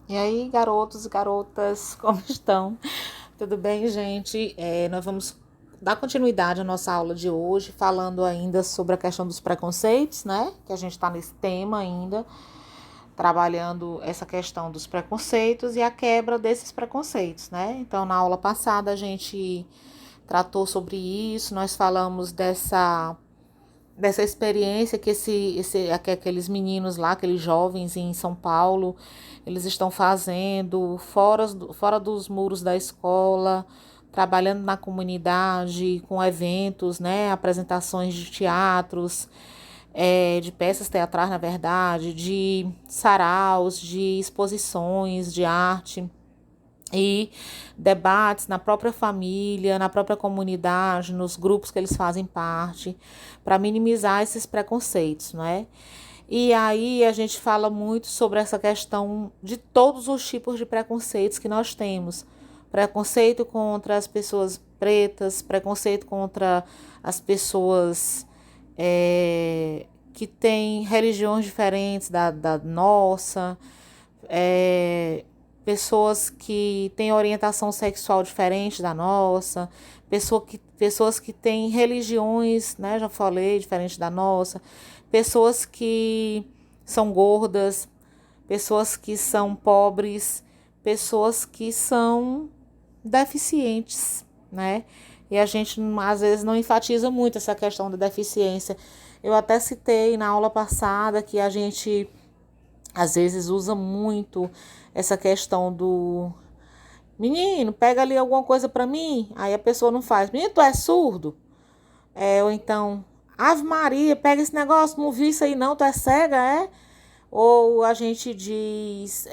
E aí, garotos e garotas, como estão? Tudo bem, gente? Nós vamos dar continuidade à nossa aula de hoje, falando ainda sobre a questão dos preconceitos, né? Que a gente está nesse tema ainda, trabalhando essa questão dos preconceitos e a quebra desses preconceitos, né? Então, na aula passada, a gente tratou sobre isso, nós falamos dessa experiência que aqueles meninos lá, aqueles jovens em São Paulo, eles estão fazendo fora dos muros da escola, trabalhando na comunidade, com eventos, né, apresentações de teatros, de peças teatrais, na verdade, de saraus, de exposições de arte e debates na própria família, na própria comunidade, nos grupos que eles fazem parte, para minimizar esses preconceitos, não é? E aí a gente fala muito sobre essa questão de todos os tipos de preconceitos que nós temos. Preconceito contra as pessoas pretas, preconceito contra as pessoas que têm religiões diferentes da nossa, é, pessoas que têm orientação sexual diferente da nossa, pessoas que têm religiões, né, já falei, diferente da nossa, pessoas que são gordas, pessoas que são pobres, pessoas que são deficientes, né? E a gente às vezes não enfatiza muito essa questão da deficiência. Eu até citei na aula passada que a gente às vezes usa muito essa questão do menino, pega ali alguma coisa para mim, aí a pessoa não faz. Menino, tu é surdo? Ou então, Ave Maria, pega esse negócio, não vi isso aí não, tu é cega, é? Ou a gente diz,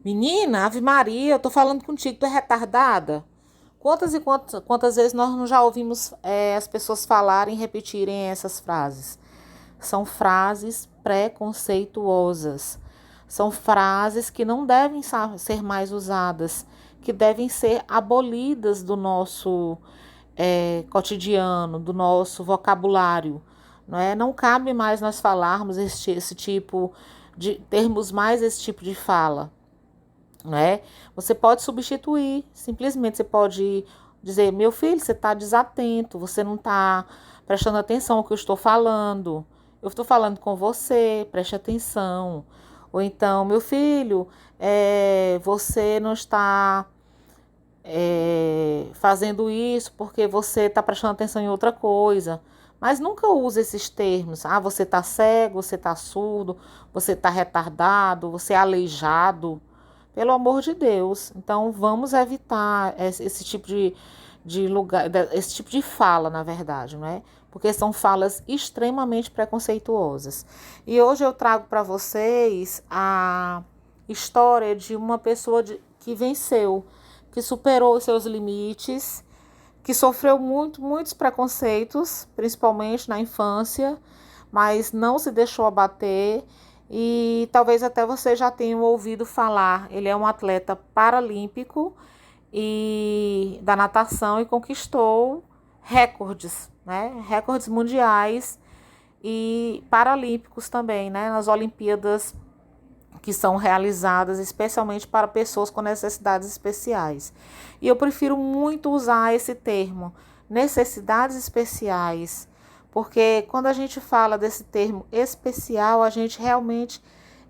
menina, Ave Maria, eu tô falando contigo, tu é retardada? Quantas vezes nós não já ouvimos as pessoas falarem e repetirem essas frases? São frases preconceituosas. São frases que não devem ser mais usadas, que devem ser abolidas do nosso cotidiano, do nosso vocabulário. Não é? Não cabe mais nós falarmos esse tipo de termos mais esse tipo de fala. Não é? Você pode substituir, simplesmente você pode dizer, meu filho, você está desatento, você não está prestando atenção ao que eu estou falando. Eu estou falando com você, preste atenção. Ou então, meu filho, você não está fazendo isso porque você está prestando atenção em outra coisa. Mas nunca use esses termos. Ah, você está cego, você está surdo, você está retardado, você é aleijado. Pelo amor de Deus. Então, vamos evitar esse tipo de lugar, esse tipo de fala, na verdade, não é? Porque são falas extremamente preconceituosas. E hoje eu trago para vocês a história de uma pessoa que venceu, que superou os seus limites, que sofreu muitos preconceitos, principalmente na infância, mas não se deixou abater e talvez até você já tenha ouvido falar. Ele é um atleta paralímpico e da natação e conquistou recordes, né? Recordes mundiais e paralímpicos também, né? Nas Olimpíadas que são realizadas especialmente para pessoas com necessidades especiais. E eu prefiro muito usar esse termo, necessidades especiais, porque quando a gente fala desse termo especial, a gente realmente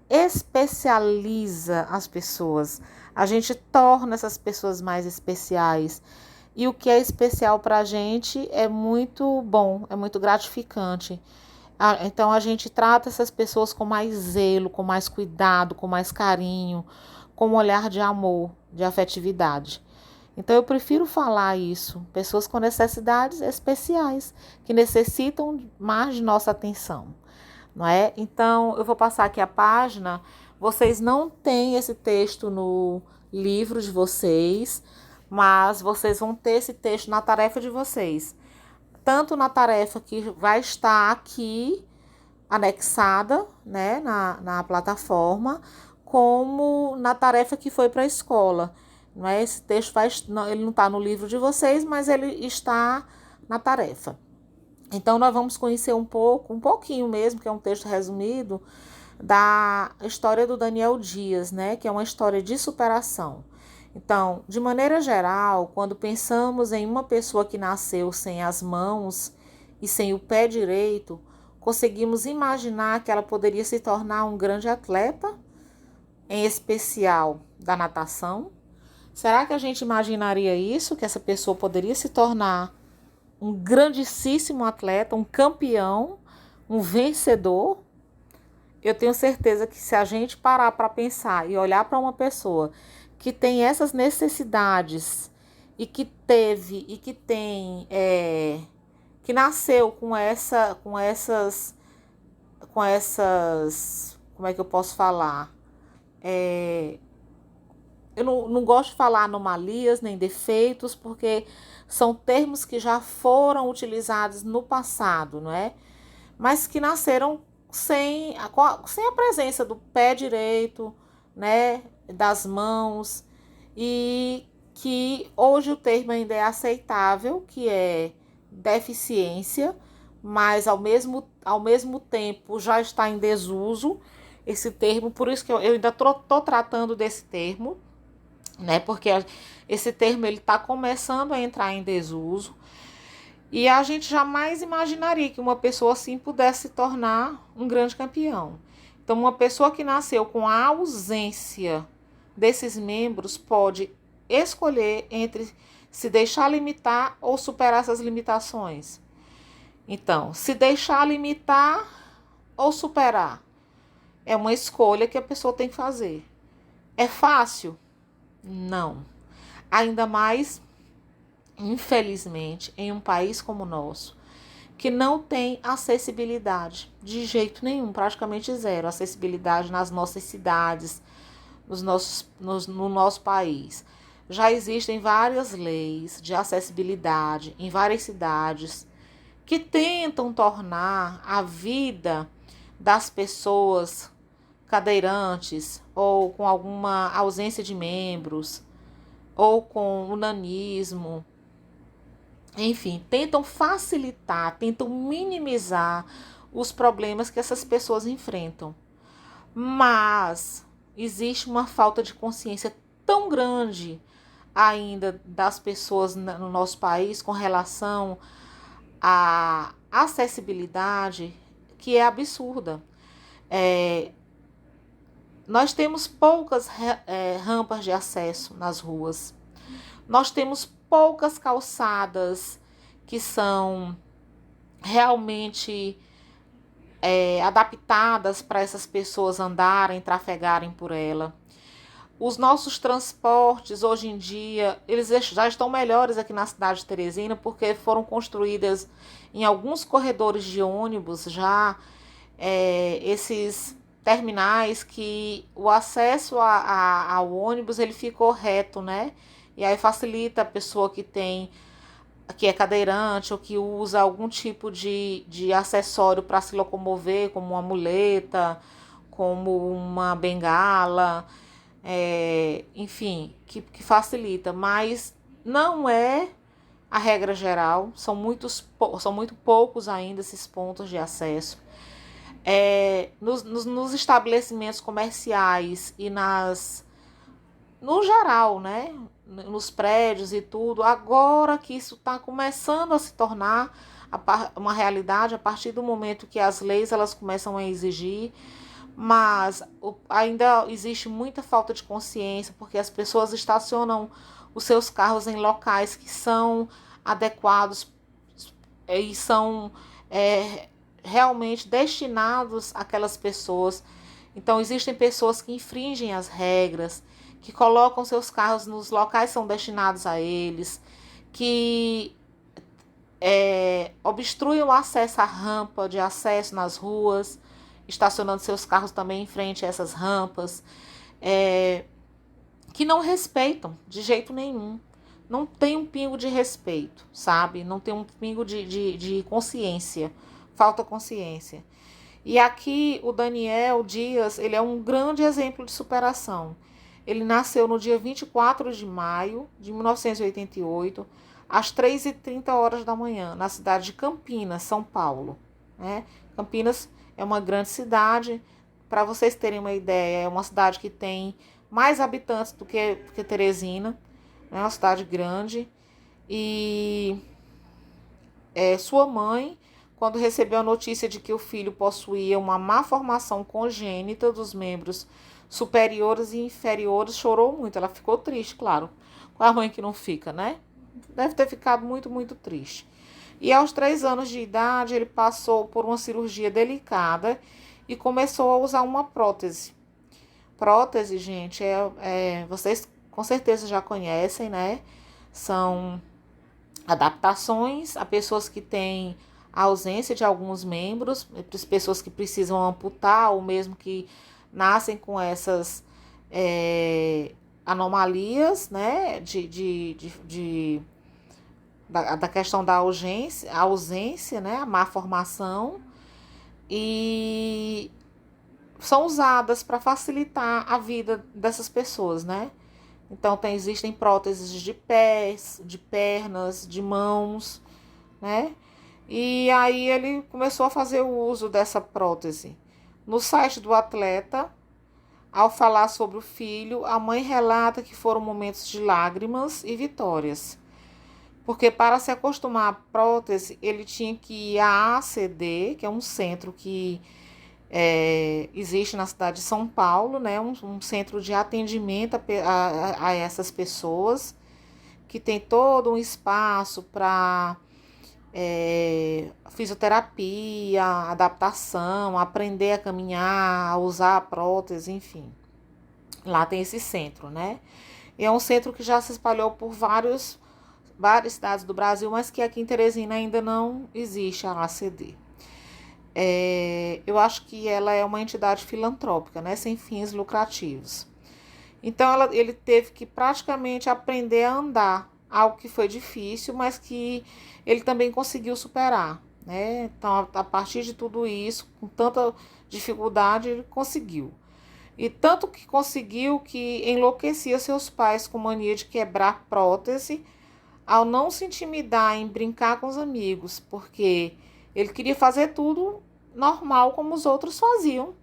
especializa as pessoas, a gente torna essas pessoas mais especiais. E o que é especial para a gente é muito bom, é muito gratificante. Então a gente trata essas pessoas com mais zelo, com mais cuidado, com mais carinho, com um olhar de amor, de afetividade. Então eu prefiro falar isso, pessoas com necessidades especiais, que necessitam mais de nossa atenção, não é? Então eu vou passar aqui a página. Vocês não têm esse texto no livro de vocês, mas vocês vão ter esse texto na tarefa de vocês, tanto na tarefa que vai estar aqui anexada, né, na plataforma, como na tarefa que foi para a escola. Não é? Esse texto ele não está no livro de vocês, mas ele está na tarefa. Então, nós vamos conhecer um pouquinho mesmo, que é um texto resumido, da história do Daniel Dias, né, que é uma história de superação. Então, de maneira geral, quando pensamos em uma pessoa que nasceu sem as mãos e sem o pé direito, conseguimos imaginar que ela poderia se tornar um grande atleta, em especial da natação. Será que a gente imaginaria isso, que essa pessoa poderia se tornar um grandíssimo atleta, um campeão, um vencedor? Eu tenho certeza que se a gente parar para pensar e olhar para uma pessoa que tem essas necessidades e que teve e que tem, que nasceu com essas, como é que eu posso falar? Eu não gosto de falar anomalias nem defeitos, porque são termos que já foram utilizados no passado, não é? Mas que nasceram sem a presença do pé direito, né? Das mãos, e que hoje o termo ainda é aceitável, que é deficiência, mas ao mesmo tempo já está em desuso esse termo, por isso que eu ainda estou tratando desse termo, né? Porque esse termo ele está começando a entrar em desuso e a gente jamais imaginaria que uma pessoa assim pudesse se tornar um grande campeão. Então, uma pessoa que nasceu com a ausência desses membros pode escolher entre se deixar limitar ou superar essas limitações. Então, se deixar limitar ou superar é uma escolha que a pessoa tem que fazer. É fácil? Não. Ainda mais, infelizmente, em um país como o nosso, que não tem acessibilidade de jeito nenhum, praticamente zero acessibilidade nas nossas cidades, no nosso país. Já existem várias leis de acessibilidade em várias cidades que tentam tornar a vida das pessoas cadeirantes ou com alguma ausência de membros ou com o nanismo, enfim, tentam facilitar, tentam minimizar os problemas que essas pessoas enfrentam. Mas existe uma falta de consciência tão grande ainda das pessoas no nosso país com relação à acessibilidade que é absurda. Nós temos poucas rampas de acesso nas ruas. Nós temos poucas calçadas que são realmente adaptadas para essas pessoas andarem, trafegarem por ela. Os nossos transportes, hoje em dia, eles já estão melhores aqui na cidade de Teresina, porque foram construídas em alguns corredores de ônibus já esses terminais que o acesso ao ônibus ele ficou reto, né? E aí facilita a pessoa que é cadeirante ou que usa algum tipo de acessório para se locomover, como uma muleta, como uma bengala, enfim, que facilita, mas não é a regra geral, são muito poucos ainda esses pontos de acesso. Nos estabelecimentos comerciais e no geral, né? Nos prédios e tudo, agora que isso está começando a se tornar uma realidade a partir do momento que as leis elas começam a exigir, mas ainda existe muita falta de consciência, porque as pessoas estacionam os seus carros em locais que são adequados e são realmente destinados àquelas pessoas. Então, existem pessoas que infringem as regras, que colocam seus carros nos locais que são destinados a eles, que obstruem o acesso à rampa de acesso nas ruas, estacionando seus carros também em frente a essas rampas, que não respeitam de jeito nenhum. Não tem um pingo de respeito, sabe? Não tem um pingo de consciência. Falta consciência. E aqui o Daniel Dias, ele é um grande exemplo de superação. Ele nasceu no dia 24 de maio de 1988, às 3h30 da manhã, na cidade de Campinas, São Paulo. Né? Campinas é uma grande cidade, para vocês terem uma ideia, é uma cidade que tem mais habitantes do que Teresina, é uma cidade grande. E sua mãe, quando recebeu a notícia de que o filho possuía uma má formação congênita dos membros superiores e inferiores, chorou muito. Ela ficou triste, claro. Com a mãe que não fica, né? Deve ter ficado muito, muito triste. E aos 3 anos de idade, ele passou por uma cirurgia delicada e começou a usar uma prótese. Prótese, gente, vocês com certeza já conhecem, né? São adaptações a pessoas que têm a ausência de alguns membros, pessoas que precisam amputar ou mesmo que nascem com essas anomalias, né? Da questão da ausência, né? A má formação. E são usadas para facilitar a vida dessas pessoas, né? Então, existem próteses de pés, de pernas, de mãos, né? E aí ele começou a fazer o uso dessa prótese. No site do atleta, ao falar sobre o filho, a mãe relata que foram momentos de lágrimas e vitórias. Porque para se acostumar à prótese, ele tinha que ir à ACD, que é um centro que existe na cidade de São Paulo, né? Um centro de atendimento a essas pessoas, que tem todo um espaço para fisioterapia, adaptação, aprender a caminhar, a usar a prótese, enfim. Lá tem esse centro, né? E é um centro que já se espalhou por várias cidades do Brasil, mas que aqui em Teresina ainda não existe a ACD. Eu acho que ela é uma entidade filantrópica, né, sem fins lucrativos. Então ele teve que praticamente aprender a andar, algo que foi difícil, mas que ele também conseguiu superar, né? Então, a partir de tudo isso, com tanta dificuldade, ele conseguiu. E tanto que conseguiu que enlouquecia seus pais com mania de quebrar prótese, ao não se intimidar em brincar com os amigos, porque ele queria fazer tudo normal como os outros faziam.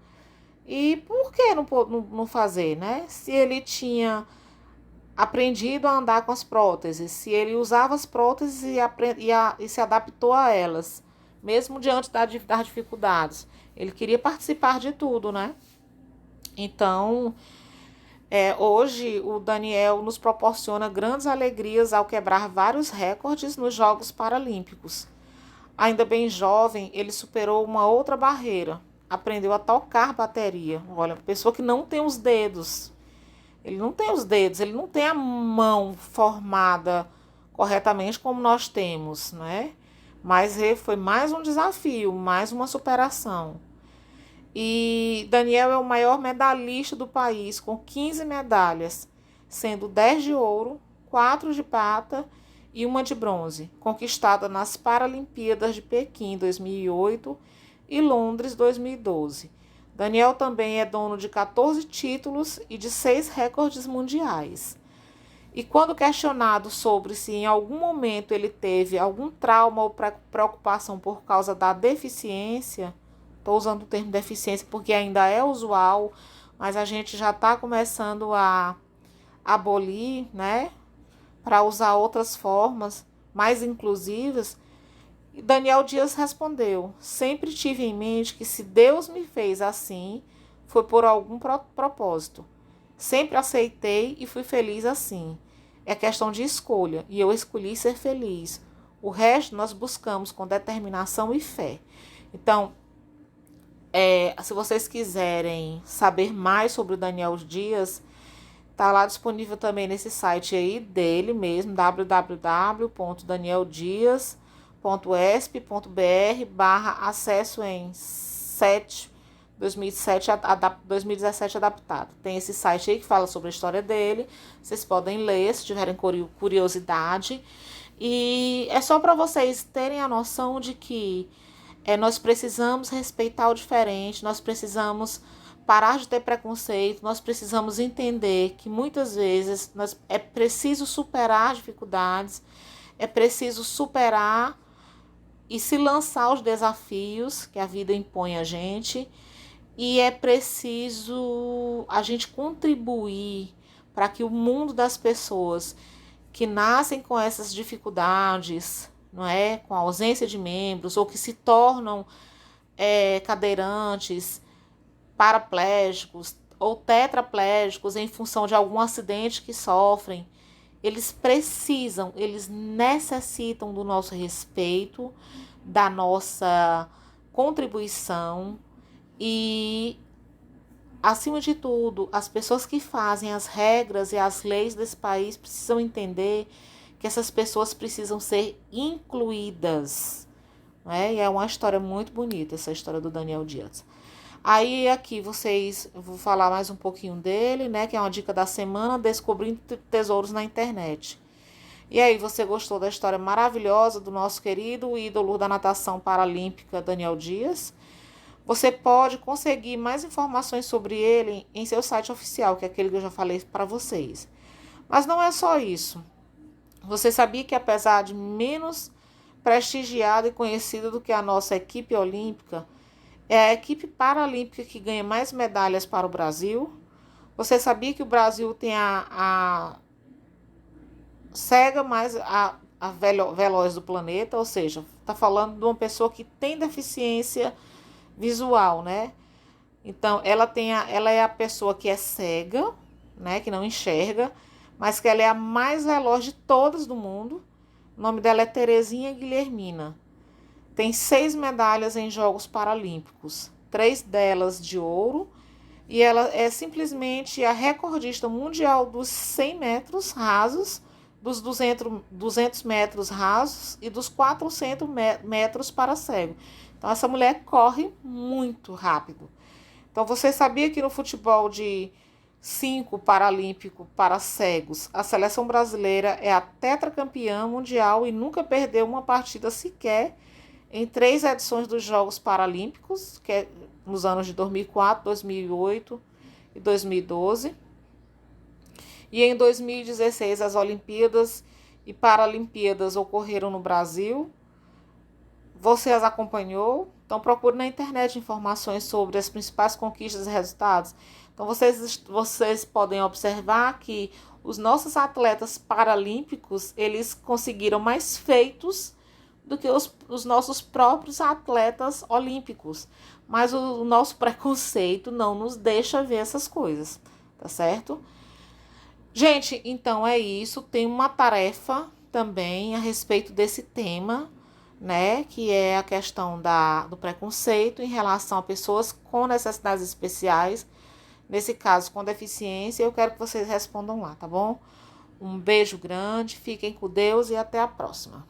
E por que não fazer, né? Se ele tinha aprendido a andar com as próteses, se ele usava as próteses e se adaptou a elas, mesmo diante das dificuldades. Ele queria participar de tudo, né? Então, hoje o Daniel nos proporciona grandes alegrias ao quebrar vários recordes nos Jogos Paralímpicos. Ainda bem jovem, ele superou uma outra barreira. Aprendeu a tocar bateria. Olha, pessoa que não tem os dedos. Ele não tem os dedos, ele não tem a mão formada corretamente como nós temos, né? Mas foi mais um desafio, mais uma superação. E Daniel é o maior medalhista do país, com 15 medalhas, sendo 10 de ouro, 4 de prata e uma de bronze, conquistada nas Paralimpíadas de Pequim 2008 e Londres 2012. Daniel também é dono de 14 títulos e de 6 recordes mundiais. E quando questionado sobre se em algum momento ele teve algum trauma ou preocupação por causa da deficiência, estou usando o termo deficiência porque ainda é usual, mas a gente já está começando a abolir, né? Para usar outras formas mais inclusivas. E Daniel Dias respondeu: sempre tive em mente que se Deus me fez assim, foi por algum propósito. Sempre aceitei e fui feliz assim. É questão de escolha e eu escolhi ser feliz. O resto nós buscamos com determinação e fé. Então, se vocês quiserem saber mais sobre o Daniel Dias, tá lá disponível também nesse site aí dele mesmo, www.danieldias.esp.br/acesso em 2017 adaptado. Tem esse site aí que fala sobre a história dele. Vocês podem ler se tiverem curiosidade. E é só para vocês terem a noção de que nós precisamos respeitar o diferente, nós precisamos parar de ter preconceito, nós precisamos entender que muitas vezes é preciso superar dificuldades, é preciso superar e se lançar aos desafios que a vida impõe a gente e é preciso a gente contribuir para que o mundo das pessoas que nascem com essas dificuldades, não é, com a ausência de membros ou que se tornam cadeirantes, paraplégicos ou tetraplégicos em função de algum acidente que sofrem, eles necessitam do nosso respeito, da nossa contribuição e, acima de tudo, as pessoas que fazem as regras e as leis desse país precisam entender que essas pessoas precisam ser incluídas. Né? E é uma história muito bonita, essa história do Daniel Dias. Aí aqui eu vou falar mais um pouquinho dele, né? Que é uma dica da semana, descobrindo tesouros na internet. E aí, você gostou da história maravilhosa do nosso querido ídolo da natação paralímpica, Daniel Dias? Você pode conseguir mais informações sobre ele em seu site oficial, que é aquele que eu já falei para vocês. Mas não é só isso. Você sabia que, apesar de menos prestigiada e conhecida do que a nossa equipe olímpica, é a equipe paralímpica que ganha mais medalhas para o Brasil? Você sabia que o Brasil tem a cega mais veloz do planeta? Ou seja, está falando de uma pessoa que tem deficiência visual, né? Então, ela é a pessoa que é cega, né? Que não enxerga, mas que ela é a mais veloz de todas do mundo. O nome dela é Terezinha Guilhermina. Tem 6 medalhas em Jogos Paralímpicos, 3 delas de ouro, e ela é simplesmente a recordista mundial dos 100 metros rasos, dos 200 metros rasos e dos 400 metros para cego. Então, essa mulher corre muito rápido. Então, você sabia que no futebol de 5 paralímpico para cegos, a seleção brasileira é a tetracampeã mundial e nunca perdeu uma partida sequer em 3 edições dos Jogos Paralímpicos, que é nos anos de 2004, 2008 e 2012. E em 2016, as Olimpíadas e Paralimpíadas ocorreram no Brasil. Você as acompanhou? Então, procure na internet informações sobre as principais conquistas e resultados. Então, vocês podem observar que os nossos atletas paralímpicos, eles conseguiram mais feitos do que os nossos próprios atletas olímpicos. Mas o nosso preconceito não nos deixa ver essas coisas, tá certo? Gente, então é isso. Tem uma tarefa também a respeito desse tema, né? Que é a questão do preconceito em relação a pessoas com necessidades especiais, nesse caso com deficiência. Eu quero que vocês respondam lá, tá bom? Um beijo grande, fiquem com Deus e até a próxima.